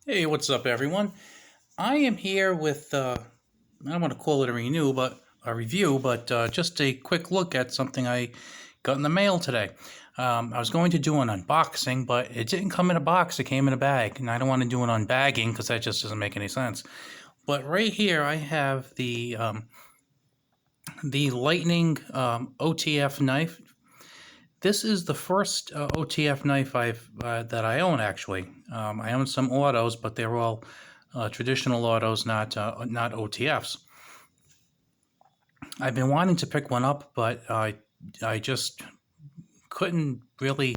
Hey, what's up, everyone? I am here with, I don't want to call it a review, but just a quick look at something I got in the mail today. I was going to do an unboxing, but it didn't come in a box, it came in a bag, and I don't want to do an unbagging because that just doesn't make any sense. But right here, I have the Lightning OTF knife. This is the first OTF knife that I own. Actually, I own some autos, but they're all traditional autos, not OTFs. I've been wanting to pick one up, but I just couldn't really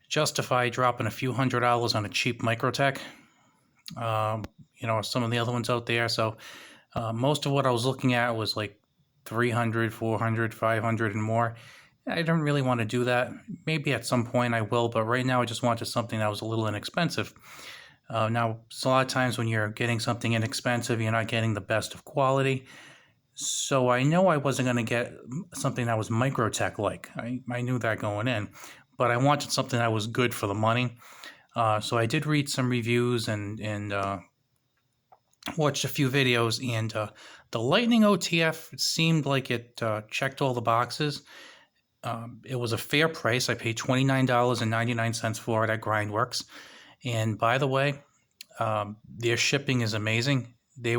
justify dropping a few $100s on a cheap Microtech. Some of the other ones out there. So most of what I was looking at was like 300, 400, 500, and more. I don't really want to do that. Maybe at some point I will, but right now I just wanted something that was a little inexpensive. Now, a lot of times when you're getting something inexpensive, you're not getting the best of quality. So I know I wasn't going to get something that was Microtech-like. I knew that going in, but I wanted something that was good for the money. So I did read some reviews and watched a few videos, and the Lightning OTF seemed like it checked all the boxes. It was a fair price. I paid $29.99 for it at Grindworks. And by the way, their shipping is amazing. They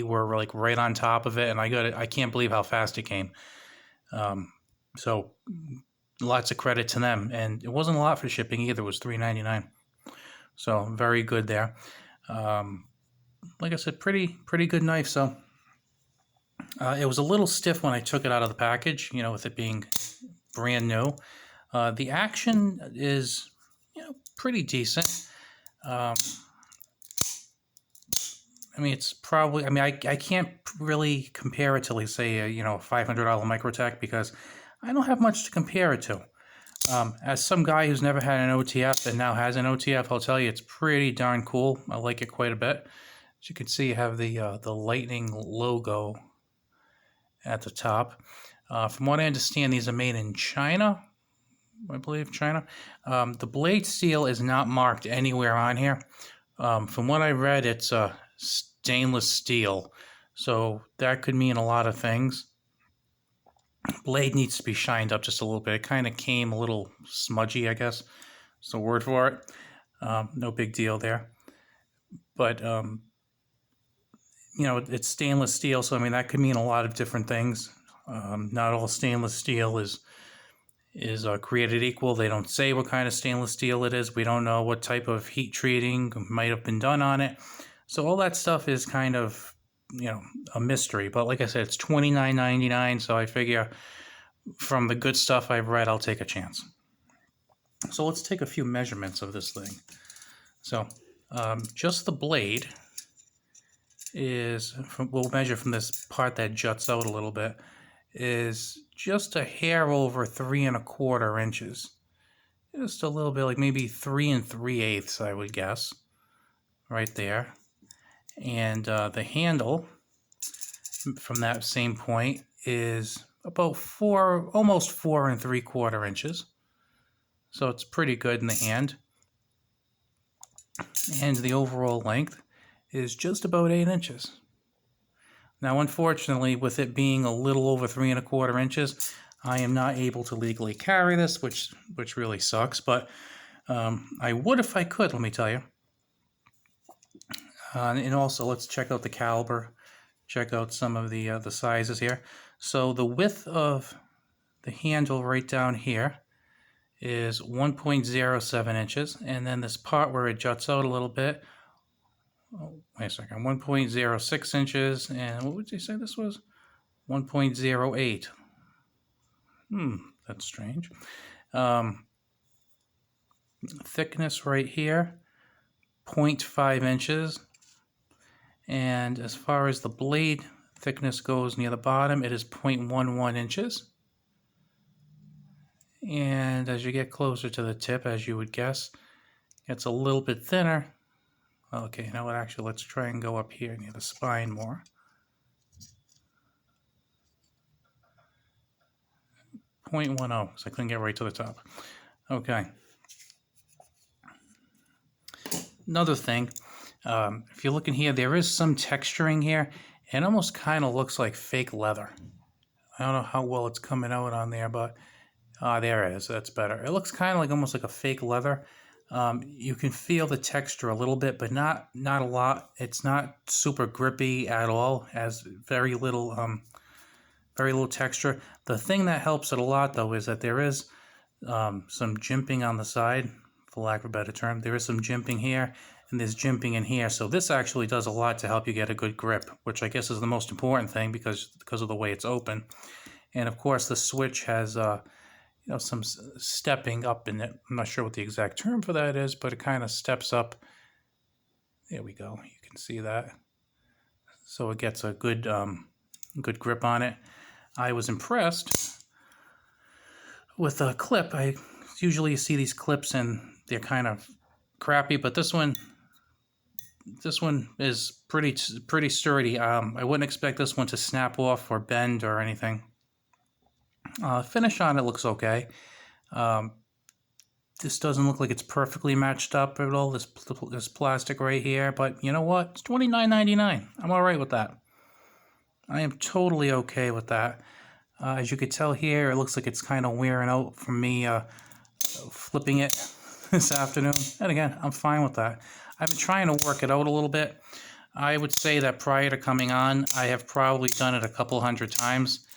were like right on top of it, and I can't believe how fast it came. So lots of credit to them. And it wasn't a lot for shipping either. It was $3.99. So very good there. Like I said, pretty good knife. So it was a little stiff when I took it out of the package, with it being brand new. The action is, pretty decent. It's probably, I can't really compare it to, like, say, a $500 Microtech because I don't have much to compare it to. As some guy who's never had an OTF and now has an OTF, I'll tell you it's pretty darn cool. I like it quite a bit. As you can see, you have the Lightning logo at the top. From what I understand, these are made in China. I believe China. The blade steel is not marked anywhere on here. From what I read, it's stainless steel, so that could mean a lot of things. Blade needs to be shined up just a little bit. It kind of came a little smudgy, I guess. That's the word for it. No big deal there. But it's stainless steel, so that could mean a lot of different things. Not all stainless steel is created equal. They don't say what kind of stainless steel it is. We don't know what type of heat treating might have been done on it. So all that stuff is kind of, a mystery. But like I said, it's $29.99, so I figure from the good stuff I've read, I'll take a chance. So let's take a few measurements of this thing. So just the blade we'll measure from this part that juts out a little bit, is just a hair over 3 1/4 inches. Just a little bit, like maybe 3 3/8, I would guess, right there. And the handle from that same point is about almost 4 3/4 inches. So it's pretty good in the hand. And the overall length is just about 8 inches. Now, unfortunately, with it being a little over 3 1/4 inches, I am not able to legally carry this, which really sucks, but I would if I could, let me tell you. And also, let's check out the caliber, check out some of the sizes here. So the width of the handle right down here is 1.07 inches, and then this part where it juts out a little bit, wait a second, 1.06 inches, and what would you say this was? 1.08. That's strange. Thickness right here, 0.5 inches. And as far as the blade thickness goes near the bottom, it is 0.11 inches. And as you get closer to the tip, as you would guess, it's a little bit thinner. Okay, now actually, let's try and go up here near the spine more. 0.10, so I couldn't get right to the top. Okay. Another thing, If you look in here, there is some texturing here. It almost kind of looks like fake leather. I don't know how well it's coming out on there, but there it is. That's better. It looks kind of like almost like a fake leather. You can feel the texture a little bit, but not a lot. It's not super grippy at all. Has very little texture. The thing that helps it a lot, though, is that there is some jimping on the side, for lack of a better term. There is some jimping here, and there's jimping in here. So this actually does a lot to help you get a good grip, which I guess is the most important thing because of the way it's open. And of course, the switch has some stepping up in it. I'm not sure what the exact term for that is, but it kind of steps up. There we go. You can see that. So it gets a good grip on it. I was impressed with a clip. I usually see these clips and they're kind of crappy, but this one is pretty sturdy. I wouldn't expect this one to snap off or bend or anything. Finish on it looks okay. This doesn't look like it's perfectly matched up at all, this plastic right here, but you know what? It's $29.99. I'm all right with that. I am totally okay with that. As you could tell here, it looks like it's kind of wearing out from me flipping it this afternoon. And again, I'm fine with that. I've been trying to work it out a little bit. I would say that prior to coming on, I have probably done it a couple hundred times.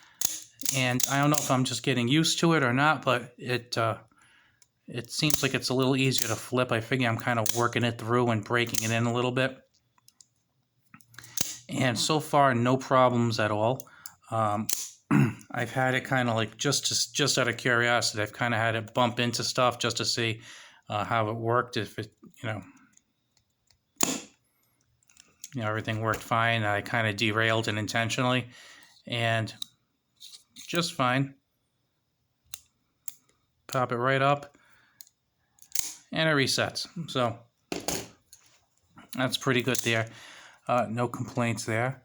And I don't know if I'm just getting used to it or not, but it seems like it's a little easier to flip. I figure I'm kind of working it through and breaking it in a little bit. And so far, no problems at all. I've had it kind of like just out of curiosity. I've kind of had it bump into stuff just to see how it worked. If it, everything worked fine. I kind of derailed it intentionally, and just fine. Pop it right up, and it resets. So that's pretty good there. No complaints there.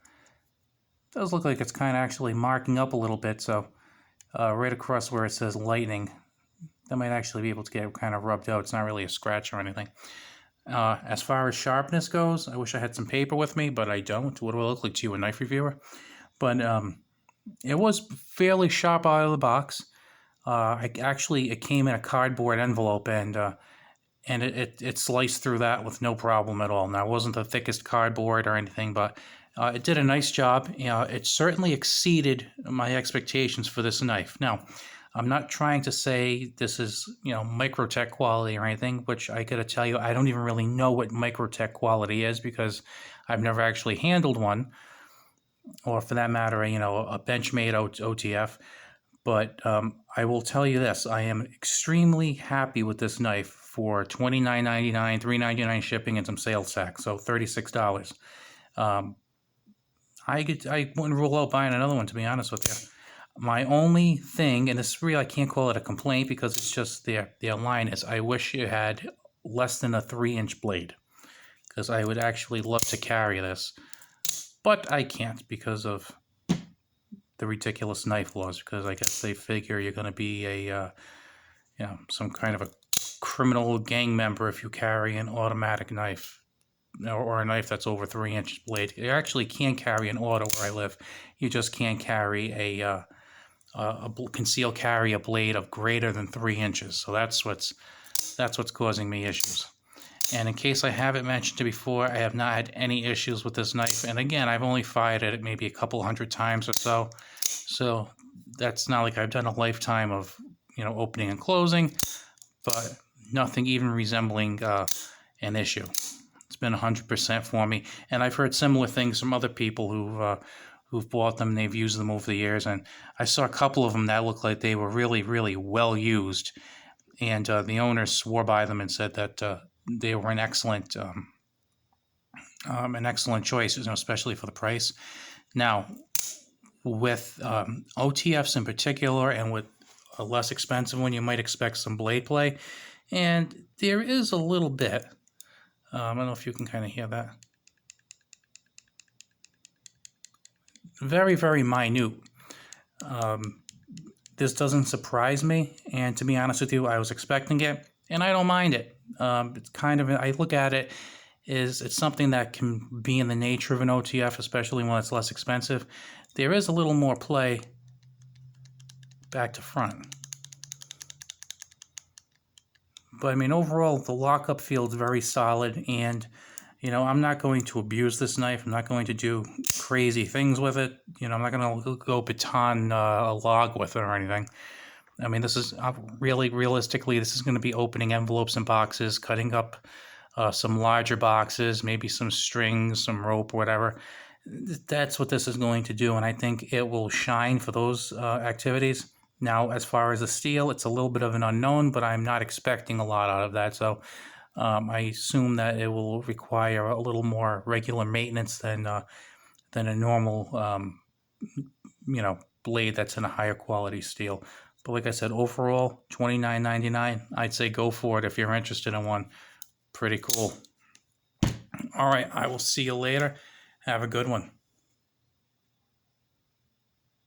Does look like it's kind of actually marking up a little bit, so right across where it says Lightning, that might actually be able to get kind of rubbed out. It's not really a scratch or anything. As far as sharpness goes, I wish I had some paper with me, but I don't. What do I look like to you, a knife reviewer? But it was fairly sharp out of the box. It came in a cardboard envelope, and it sliced through that with no problem at all. Now, it wasn't the thickest cardboard or anything, but it did a nice job. It certainly exceeded my expectations for this knife. Now, I'm not trying to say this is, Microtech quality or anything, which I gotta tell you, I don't even really know what Microtech quality is because I've never actually handled one, or for that matter, a Benchmade OTF. But I will tell you this, I am extremely happy with this knife for $29.99, $3.99 shipping, and some sales tax, so $36. I wouldn't rule out buying another one, to be honest with you. My only thing, and this really I can't call it a complaint because it's just their line, is I wish you had less than a 3-inch blade, because I would actually love to carry this, but I can't because of the ridiculous knife laws, because I guess they figure you're going to be some kind of a criminal gang member if you carry an automatic knife or a knife that's over 3-inch blade. You actually can carry an auto where I live. You just can't carry a concealed carry a blade of greater than 3 inches. So that's what's causing me issues. And in case I haven't mentioned it before, I have not had any issues with this knife. And again, I've only fired at it maybe a couple hundred times or so. So that's not like I've done a lifetime of opening and closing, but nothing even resembling an issue. It's been 100% for me. And I've heard similar things from other people who've bought them. They've used them over the years, and I saw a couple of them that looked like they were really, really well used. And the owners swore by them and said that they were an excellent choice, especially for the price. Now, with OTFs in particular, and with a less expensive one, you might expect some blade play, and there is a little bit. I don't know if you can kind of hear that. Very, very minute. This doesn't surprise me, and to be honest with you, I was expecting it, and I don't mind it. It's kind of, I look at it, is it's something that can be in the nature of an OTF, especially when it's less expensive. There is a little more play back to front. But I mean, overall, the lockup feels very solid, and you know, I'm not going to abuse this knife. I'm not going to do crazy things with it. You know, I'm not going to go baton a log with it or anything. I mean, this is realistically, this is going to be opening envelopes and boxes, cutting up some larger boxes, maybe some strings, some rope, whatever. That's what this is going to do, and I think it will shine for those activities. Now, as far as the steel, it's a little bit of an unknown, but I'm not expecting a lot out of that. So I assume that it will require a little more regular maintenance than a normal, you know, blade that's in a higher quality steel. But like I said, overall, $29.99. I'd say go for it if you're interested in one. Pretty cool. All right, I will see you later. Have a good one.